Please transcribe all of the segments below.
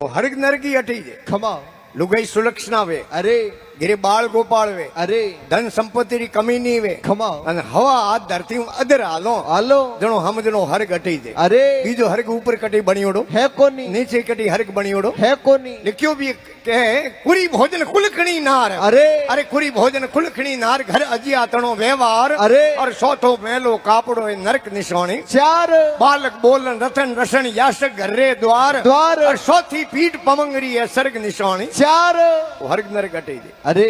हरग नरकी अठी जे खमा लुगाई सुलक्षणा वे अरे गिरे बाल गोपाल वे अरे धन संपत्ति री कमी नहीं वे खमा अन हवा आ धरती में अदर हालो आलो जणो हम जणो हरग अठी जे अरे बीजो हरग ऊपर कटी बणियोड़ो है कोनी नीचे कटी हरग बणियोड़ो है कोनी लिखियो भी कहे कुरी भोजन कुलखणी नार अरे अरे कुरी भोजन कुलखणी नार घर अजिया तणो व्यवहार अरे और चौथो मेलो कापड़ो ए नरक निशानी चार बालक बोलन रतन रसन याशक घरे द्वार द्वार और चौथी पीठ पमंगरी है सर्ग निशानी चार हरग नरक अटे जे अरे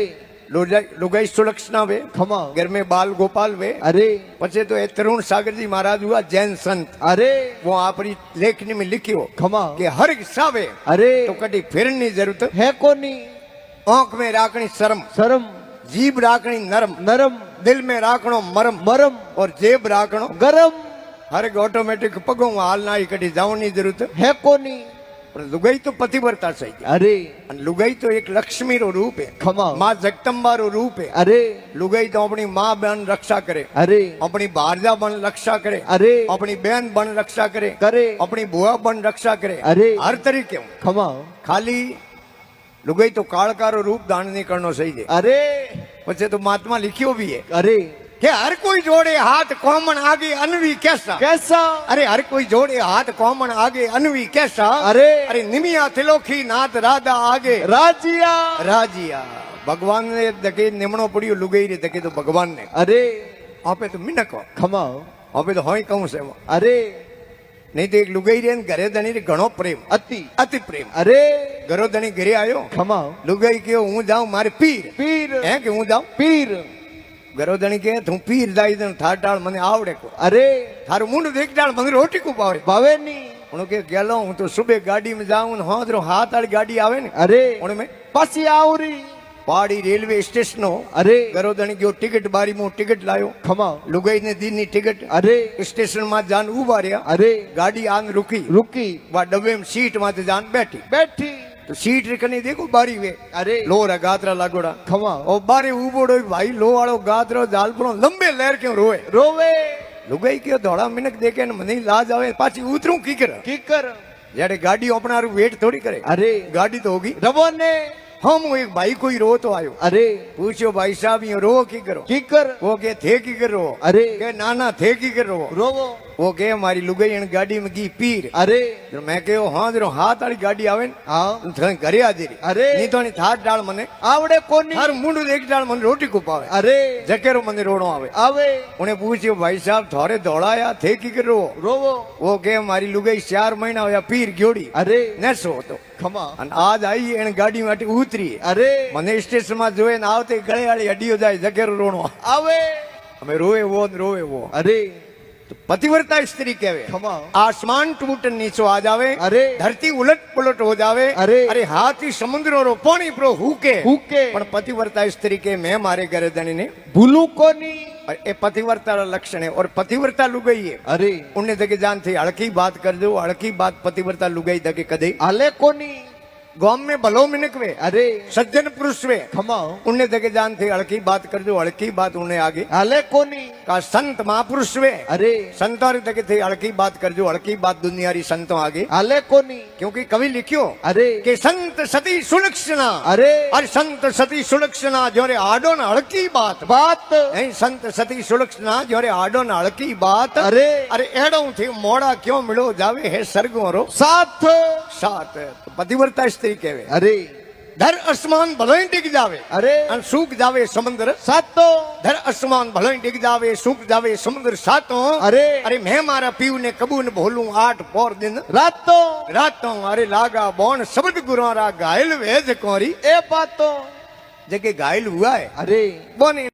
लुगाई सुलक्षणा वे खमा घर में बाल गोपाल वे अरे पचे तो तरुण सागर जी महाराज हुआ जैन संत अरे वो अपनी लेखनी में लिखियो खमा कि हरग सावे अरे तो कटी फिरनी जरूरत है कोनी आंख में राखनी शर्म शर्म जीभ राखनी नरम नरम दिल में राखणो मरम मरम और जेब राखणो गरम हरग ऑटोमेटिक पगों हाल ना कटी जावनी जरूरत है कोनी पर लुगाई तो पतिव्रता सही अरे लुगाई तो एक लक्ष्मी रो रूप है खमा माँ जगदम्बा रो रूप है अरे लुगाई तो अपनी माँ बहन रक्षा करे अरे अपनी भारजा बन रक्षा करे अरे अपनी बहन बन रक्षा करे करे अपनी बुआ बन रक्षा करे अरे हर तरीके खमा खाली लुगाई तो काળકારો रूप दान नहीं करनो सही है अरे पछे तो महात्मा लिखियो भी है अरे कि हर कोई जोड़े हाथ कौमन आगे अनवी कैसा कैसा अरे हर कोई जोड़े हाथ कौमन आगे अनवी कैसा अरे अरे निमिया तिलोखी नाथ राधा आगे राजिया राजिया भगवान ने दके निमणो पड़ियो लुगाई रे दके तो भगवान ने अरे आपे तो मिनक हो खमा आपे तो होई कहूं से अरे नहीं तो एक लुगाई रे घरे धनी रे घणो प्रेम अति अति प्रेम अरे घरो धनी घरे आयो खमा लुगाई कहो हूं जाऊं मारे पीर पीर है कि हूं जाऊं पीर घरो धनी कहे तू पीर जाई दन थार डाल मने आवड़े को अरे थारो मुंड देख डाल मने रोटी को पावे भावे नी उनके गेलो हूं तो सुबह गाड़ी में जाऊं हादरो हाथ वाली गाड़ी आवे ने अरे उनमें पासी आवरी पहाड़ी रेलवे स्टेशन हो अरे घरो धनी गयो टिकट बारी में टिकट लायो खमा लुगाई ने दी नी टिकट अरे स्टेशन में जान उभा रहा अरे गाड़ी आन रुकी रुकी वा डब्बे में सीट में जान बैठी बैठी तो सीट रखनी देखो बारी वे अरे लोरा गातरा लागोड़ा खमा और बारे उबोड़ो भाई लो वालो गातरो जालपड़ो लंबे लहर क्यों रोए रोवे लुगाई क्यों धोड़ा मिनक देखे ने मने लाज आवे पाछी उतरूं की कर कीकर यारे गाड़ी अपना वेट थोड़ी करे अरे गाड़ी तो होगी रवो ने हम एक भाई कोई रो तो आयो अरे पूछो भाई साहब ये रो की करो कीकर वो के थे की कर रो अरे के नाना थे की कर रो रोवो वो के हमारी लुगाई इन गाड़ी में की पीर अरे तो मैं कहो हाँ जरो हाथ वाली गाड़ी आवे ने हाँ तो घरे आ जेरी अरे नहीं तो नहीं थार डाल मने आवड़े कोनी हर मुंड देख डाल मने रोटी को पावे अरे जकेरो मने रोणो आवे आवे उन्हें पूछियो भाई साहब थोड़े दौड़ाया थे की कर रो रोवो वो के हमारी लुगाई 4 महीना होया पीर ग्योड़ी अरे नसो तो खमा અને આજ આવી એને ગાડી માટે ઉતરી अरे મને સ્ટેશન માં જોઈ ને આવતે ગળે વાળી હડીઓ જાય જકેરો રોણો आवे અમે રોવે वो ને રોવે वो अरे तो पतिव्रता स्त्री कहवे खमा आसमान टूट नीचो आ जावे अरे धरती उलट पुलट हो जावे अरे अरे हाथी समुद्रो रो पानी प्रो हुके हुके पण पतिव्रता स्त्री के मैं मारे घरे धनी ने भूलू कोनी ए पतिव्रता रा लक्षण है और पतिव्रता लुगाई है अरे उन्हें दगे जान थी हड़की बात कर दो हड़की बात पतिव्रता लुगाई दगे कदे आले कोनी गांव में भलो मिनक वे अरे सज्जन पुरुष वे खमा उन्हें दगे जान थे हड़की बात कर दो हड़की बात उन्हें आगे आले कोनी का संत महापुरुष वे अरे संतों दगे थे हड़की बात कर दो हड़की बात दुनियारी संतों आगे आले कोनी क्योंकि कवि लिखियो अरे कि संत सती सुलक्षणा अरे और संत सती सुलक्षणा जोरे आडो न हड़की बात बात नहीं संत सती सुलक्षणा जोरे आडो न हड़की बात अरे अरे एड़ो थी मोड़ा क्यों मिलो जावे है सर्गो रो साथ साथ तो पतिव्रता स्त्री कहवे अरे धर आसमान भलो ही डिग जावे अरे और सूख जावे समुद्र सातो धर आसमान भलो ही डिग जावे सूख जावे समुद्र सातों अरे अरे मैं मारा पीव ने कबू ने बोलूं 8 पोर दिन रातो रातों अरे लागा बोन शब्द गुरुआरा घायल वेज कोरी ए बातो जगे घायल हुआ है अरे बोने